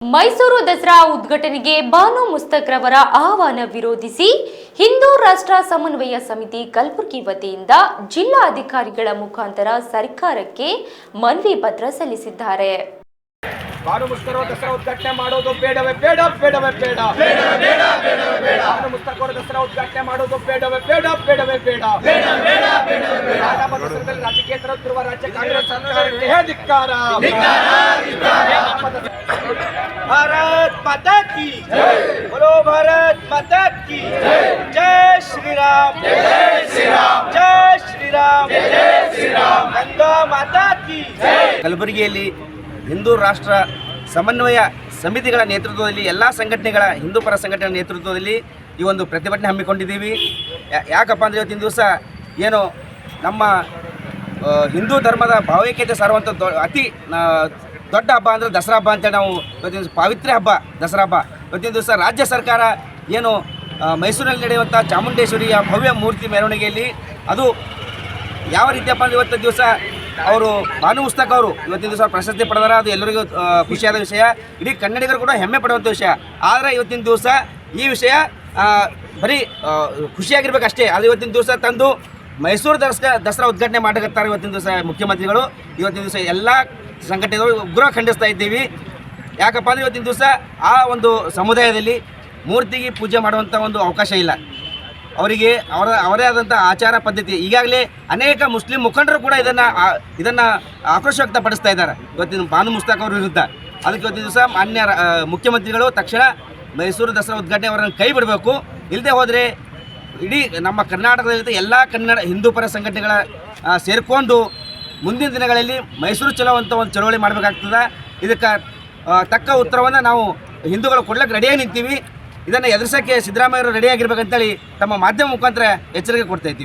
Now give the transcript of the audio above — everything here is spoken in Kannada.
ಮೈಸೂರು ದಸರಾ ಉದ್ಘಾಟನೆಗೆ ಬಾನು ಮುಸ್ತಕ್ ರವರ ಆಹ್ವಾನ ವಿರೋಧಿಸಿ ಹಿಂದೂ ರಾಷ್ಟ್ರ ಸಮನ್ವಯ ಸಮಿತಿ ಕಲಬುರಗಿ ವತಿಯಿಂದ ಜಿಲ್ಲಾಧಿಕಾರಿಗಳ ಮುಖಾಂತರ ಸರ್ಕಾರಕ್ಕೆ ಮನವಿ ಪತ್ರ ಸಲ್ಲಿಸಿದ್ದಾರೆ. ಬಾನು ಮುಸ್ತಕ್ ದಸರಾ ಉದ್ಘಾಟನೆ ಮಾಡೋದು ಬೇಡವೇ ಬೇಡ ಬೇಡವೇ ಬೇಡ ಬಾನು ಮುಸ್ತಕ್ ದಸರಾ ಉದ್ಘಾಟನೆ ಮಾಡೋದು ಬೇಡವೇ ಬೇಡ ಬೇಡವೇ ಬೇಡ ರಾಜಕೀಯ ತರುತ್ತಿರುವ ರಾಜ್ಯ ಕಾಂಗ್ರೆಸ್ ಸರ್ಕಾರಕ್ಕೆ ಧಿಕ್ಕಾರ. भारत माता की बोलो, भारत माता की जय श्री राम, जय श्री राम, जय श्री राम, जय श्री राम, गंगा माता की ಕಲಬುರಗಿಯಲ್ಲಿ ಹಿಂದೂ ರಾಷ್ಟ್ರ ಸಮನ್ವಯ ಸಮಿತಿಗಳ ನೇತೃತ್ವದಲ್ಲಿ ಎಲ್ಲ ಸಂಘಟನೆಗಳ ಹಿಂದೂ ಪರ ಸಂಘಟನೆಗಳ ನೇತೃತ್ವದಲ್ಲಿ ಈ ಒಂದು ಪ್ರತಿಭಟನೆ ಹಮ್ಮಿಕೊಂಡಿದ್ದೀವಿ. ಯಾಕಪ್ಪ ಅಂದರೆ ಇವತ್ತಿನ ದಿವಸ ಏನು ನಮ್ಮ ಹಿಂದೂ ಧರ್ಮದ ಭಾವೈಕ್ಯತೆ ಸಾರುವಂಥ ಅತಿ ದೊಡ್ಡ ಹಬ್ಬ ಅಂದರೆ ದಸರಾ ಹಬ್ಬ ಅಂತೇಳಿ ನಾವು ಇವತ್ತಿನ ಪಾವಿತ್ರ್ಯ ಹಬ್ಬ ದಸರಾ ಹಬ್ಬ. ಇವತ್ತಿನ ದಿವಸ ರಾಜ್ಯ ಸರ್ಕಾರ ಏನು ಮೈಸೂರಿನಲ್ಲಿ ನಡೆಯುವಂಥ ಚಾಮುಂಡೇಶ್ವರಿಯ ಭವ್ಯ ಮೂರ್ತಿ ಮೆರವಣಿಗೆಯಲ್ಲಿ ಅದು ಯಾವ ರೀತಿಯಪ್ಪ ಅಂದರೆ ಇವತ್ತಿನ ದಿವಸ ಅವರು ಬಾನು ಮುಸ್ತಕ್ ಅವರು ಇವತ್ತಿನ ದಿವಸ ಪ್ರಶಸ್ತಿ ಪಡೆದಾರ. ಅದು ಎಲ್ಲರಿಗೂ ಖುಷಿಯಾದ ವಿಷಯ, ಇಡೀ ಕನ್ನಡಿಗರು ಕೂಡ ಹೆಮ್ಮೆ ಪಡುವಂಥ ವಿಷಯ. ಆದರೆ ಇವತ್ತಿನ ದಿವಸ ಈ ವಿಷಯ ಬರೀ ಖುಷಿಯಾಗಿರ್ಬೇಕಷ್ಟೇ. ಅದು ಇವತ್ತಿನ ದಿವಸ ತಂದು ಮೈಸೂರು ದಸರಾ ಉದ್ಘಾಟನೆ ಮಾಡಕತ್ತಾರೆ ಇವತ್ತಿನ ದಿವಸ ಮುಖ್ಯಮಂತ್ರಿಗಳು. ಇವತ್ತಿನ ದಿವಸ ಎಲ್ಲ ಸಂಘಟನೆಗಳು ಉಗ್ರ ಖಂಡಿಸ್ತಾ ಇದ್ದೀವಿ. ಯಾಕಪ್ಪ ಅಂದರೆ ಇವತ್ತಿನ ದಿವಸ ಆ ಒಂದು ಸಮುದಾಯದಲ್ಲಿ ಮೂರ್ತಿಗೆ ಪೂಜೆ ಮಾಡುವಂಥ ಒಂದು ಅವಕಾಶ ಇಲ್ಲ. ಅವರಿಗೆ ಅವರೇ ಆದಂಥ ಆಚಾರ ಪದ್ಧತಿ. ಈಗಾಗಲೇ ಅನೇಕ ಮುಸ್ಲಿಂ ಮುಖಂಡರು ಕೂಡ ಇದನ್ನು ಆಕ್ರೋಶ ವ್ಯಕ್ತಪಡಿಸ್ತಾ ಇದ್ದಾರೆ ಇವತ್ತಿನ ಬಾನು ಮುಸ್ತಕ್ ಅವರ ವಿರುದ್ಧ. ಅದಕ್ಕೆ ಇವತ್ತಿನ ದಿವಸ ಮಾನ್ಯ ಮುಖ್ಯಮಂತ್ರಿಗಳು ತಕ್ಷಣ ಮೈಸೂರು ದಸರಾ ಉದ್ಘಾಟನೆ ಅವರನ್ನು ಕೈ ಬಿಡಬೇಕು. ಇಲ್ಲದೆ ಹೋದರೆ ಇಡೀ ನಮ್ಮ ಕರ್ನಾಟಕದಲ್ಲಿ ಎಲ್ಲ ಕನ್ನಡ ಹಿಂದೂ ಪರ ಸಂಘಟನೆಗಳ ಸೇರಿಕೊಂಡು ಮುಂದಿನ ದಿನಗಳಲ್ಲಿ ಮೈಸೂರು ಚಲುವಂಥ ಒಂದು ಚಳವಳಿ ಮಾಡಬೇಕಾಗ್ತದೆ. ಇದಕ್ಕೆ ತಕ್ಕ ಉತ್ತರವನ್ನು ನಾವು ಹಿಂದೂಗಳು ಕೊಡ್ಲಿಕ್ಕೆ ರೆಡಿಯಾಗಿ ನಿಂತೀವಿ. ಇದನ್ನು ಎದುರಿಸೋಕ್ಕೆ ಸಿದ್ದರಾಮಯ್ಯವರು ರೆಡಿಯಾಗಿರ್ಬೇಕಂತೇಳಿ ತಮ್ಮ ಮಾಧ್ಯಮ ಮುಖಾಂತರ ಎಚ್ಚರಿಕೆ ಕೊಡ್ತಾ ಇದ್ದೀವಿ.